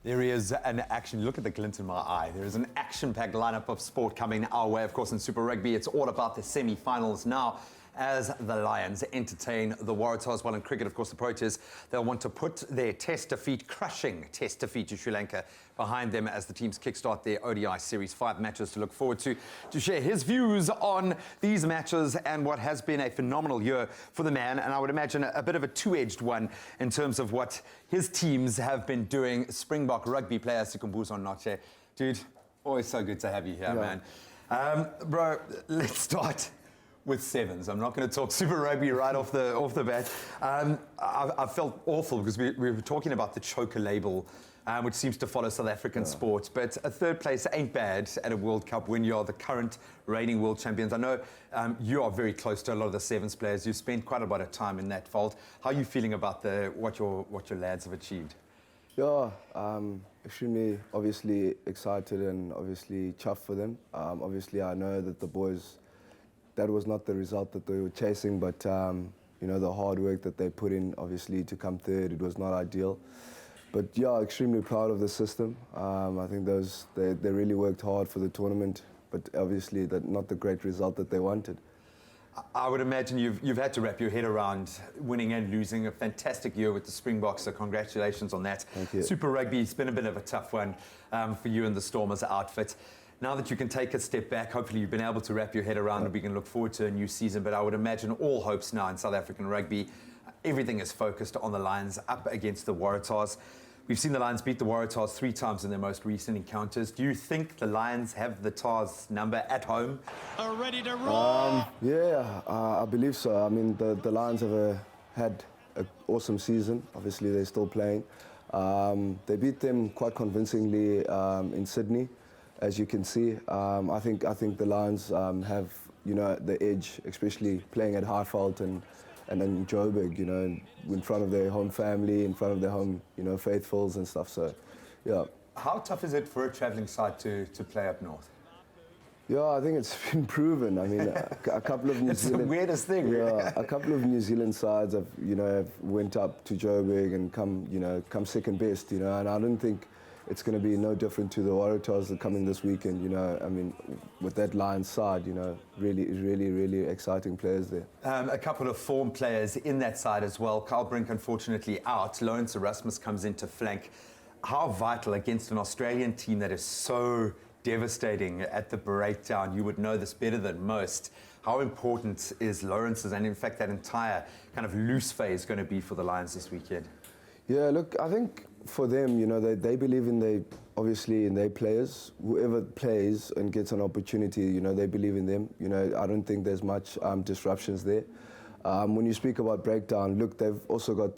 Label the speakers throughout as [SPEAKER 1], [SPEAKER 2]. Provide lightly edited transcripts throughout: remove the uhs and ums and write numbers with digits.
[SPEAKER 1] There is an action, look at the glint in my eye. There is an action-packed lineup of sport coming our way. Of course, in Super Rugby, it's all about the semi-finals now as the Lions entertain the Waratahs. Well, in cricket, of course, the Proteas, they'll want to put their crushing test defeat to Sri Lanka behind them as the teams kickstart their ODI series. 5 matches to look forward to share his views on these matches and what has been a phenomenal year for the man. And I would imagine a bit of a two-edged one in terms of what his teams have been doing. Springbok Rugby Player, Sikhumbuzo Notshe. Dude, always so good to have you here, man. Bro, let's start with sevens. I'm not going to talk Super Rugby right off the bat. I felt awful because we were talking about the choker label, which seems to follow South African sports. But a third place ain't bad at a World Cup when you are the current reigning world champions. I know you are very close to a lot of the sevens players. You've spent quite a bit of time in that fold. How are you feeling about what your lads have achieved?
[SPEAKER 2] Yeah, extremely obviously excited and obviously chuffed for them. Obviously, I know that the boys, that was not the result that they were chasing, but you know, the hard work that they put in, obviously, to come third, it was not ideal. But yeah, extremely proud of the system. I think they really worked hard for the tournament, but obviously not the great result that they wanted.
[SPEAKER 1] I would imagine you've had to wrap your head around winning and losing. A fantastic year with the Springboks, so congratulations on that.
[SPEAKER 2] Thank you.
[SPEAKER 1] Super Rugby, it's been a bit of a tough one for you and the Stormers outfit. Now that you can take a step back, hopefully you've been able to wrap your head around and we can look forward to a new season. But I would imagine all hopes now in South African rugby, everything is focused on the Lions up against the Waratahs. We've seen the Lions beat the Waratahs 3 times in their most recent encounters. Do you think the Lions have the Tars number at home?
[SPEAKER 3] Are ready to roll?
[SPEAKER 2] Yeah, I believe so. I mean, the Lions have had an awesome season. Obviously, they're still playing. They beat them quite convincingly in Sydney, as you can see. I think the Lions have, you know, the edge, especially playing at Highveld and in Joburg, you know, in front of their home family, in front of their home, you know, faithfuls and stuff. So, yeah.
[SPEAKER 1] How tough is it for a travelling side to play up north?
[SPEAKER 2] Yeah, I think it's been proven. I mean, a couple of New
[SPEAKER 1] It's
[SPEAKER 2] Zealand,
[SPEAKER 1] the weirdest thing.
[SPEAKER 2] Yeah, a couple of New Zealand sides have went up to Joburg and come second best, you know, and I don't think it's going to be no different to the Waratahs that come in this weekend, you know. I mean, with that Lions side, you know, really exciting players there.
[SPEAKER 1] A couple of form players in that side as well. Carl Brink, unfortunately, out. Lawrence Erasmus comes into flank. How vital against an Australian team that is so devastating at the breakdown? You would know this better than most. How important is Lawrence's and, in fact, that entire kind of loose phase going to be for the Lions this weekend?
[SPEAKER 2] Yeah, look, I think for them, you know, they believe in their players. Whoever plays and gets an opportunity, you know, they believe in them. You know, I don't think there's much disruptions there. When you speak about breakdown, look, they've also got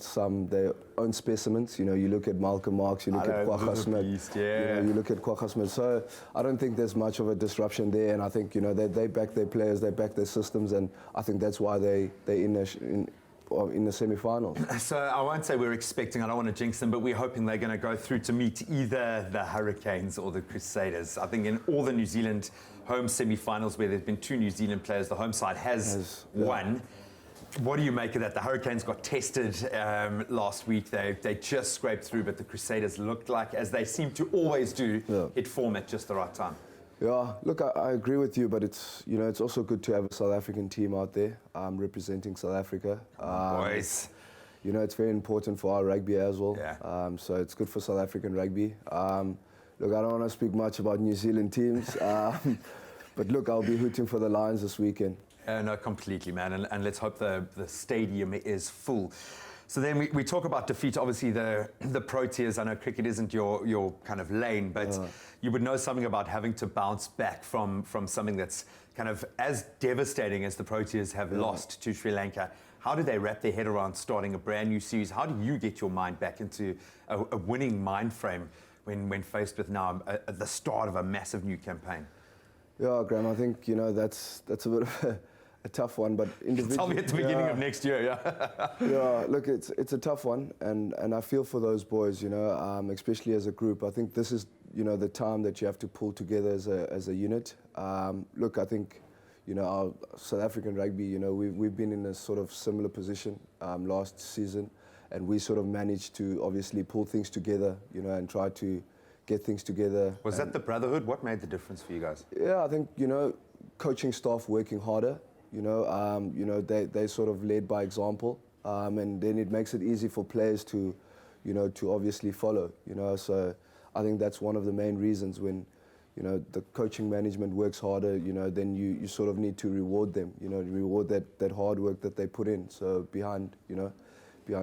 [SPEAKER 2] their own specimens. You know, you look at Malcolm Marx, you look at Kwagga Smith, you know, you look at Kwagga Smith. So I don't think there's much of a disruption there, and I think, you know, they back their players, they back their systems, and I think that's why they're in the semi-finals.
[SPEAKER 1] So I won't say we're expecting, I don't want to jinx them, but we're hoping they're going to go through to meet either the Hurricanes or the Crusaders. I think in all the New Zealand home semi-finals where there's been 2 New Zealand players, the home side has won. What do you make of that? The Hurricanes got tested last week. They just scraped through, but the Crusaders looked like, as they seem to always do, hit form at just the right time.
[SPEAKER 2] Yeah, look, I agree with you, but it's also good to have a South African team out there representing South Africa.
[SPEAKER 1] Boys.
[SPEAKER 2] You know, it's very important for our rugby as well.
[SPEAKER 1] Yeah.
[SPEAKER 2] So it's good for South African rugby. Look, I don't want to speak much about New Zealand teams, but look, I'll be hooting for the Lions this weekend.
[SPEAKER 1] No, completely, man, and let's hope the stadium is full. So then we talk about defeat. Obviously, the Proteas, I know cricket isn't your kind of lane, but you would know something about having to bounce back from something that's kind of as devastating as the Proteas have lost to Sri Lanka. How do they wrap their head around starting a brand new series? How do you get your mind back into a winning mind frame when faced with now the start of a massive new campaign?
[SPEAKER 2] Yeah, Graham, I think, you know, that's a bit of a tough one, but individually.
[SPEAKER 1] Tell me at the beginning of next year, yeah.
[SPEAKER 2] Yeah, look, it's a tough one, and I feel for those boys, you know, especially as a group. I think this is, you know, the time that you have to pull together as a unit. Look, I think, you know, our South African rugby, you know, we've been in a sort of similar position last season, and we sort of managed to obviously pull things together, you know, and try to get things together.
[SPEAKER 1] Was that the brotherhood? What made the difference for you guys?
[SPEAKER 2] Yeah, I think, you know, coaching staff working harder, you know, they sort of led by example, and then it makes it easy for players to, you know, to obviously follow, you know. So I think that's one of the main reasons when, you know, the coaching management works harder, you know, then you sort of need to reward them, you know, reward that hard work that they put in. So behind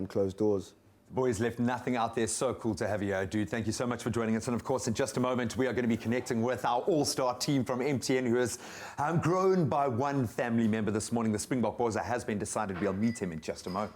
[SPEAKER 2] closed doors.
[SPEAKER 1] The boys left nothing out there. So cool to have you here, dude. Thank you so much for joining us. And of course, in just a moment, we are going to be connecting with our all-star team from MTN, who has grown by one family member this morning. The Springbok Boys has been decided. We'll meet him in just a moment.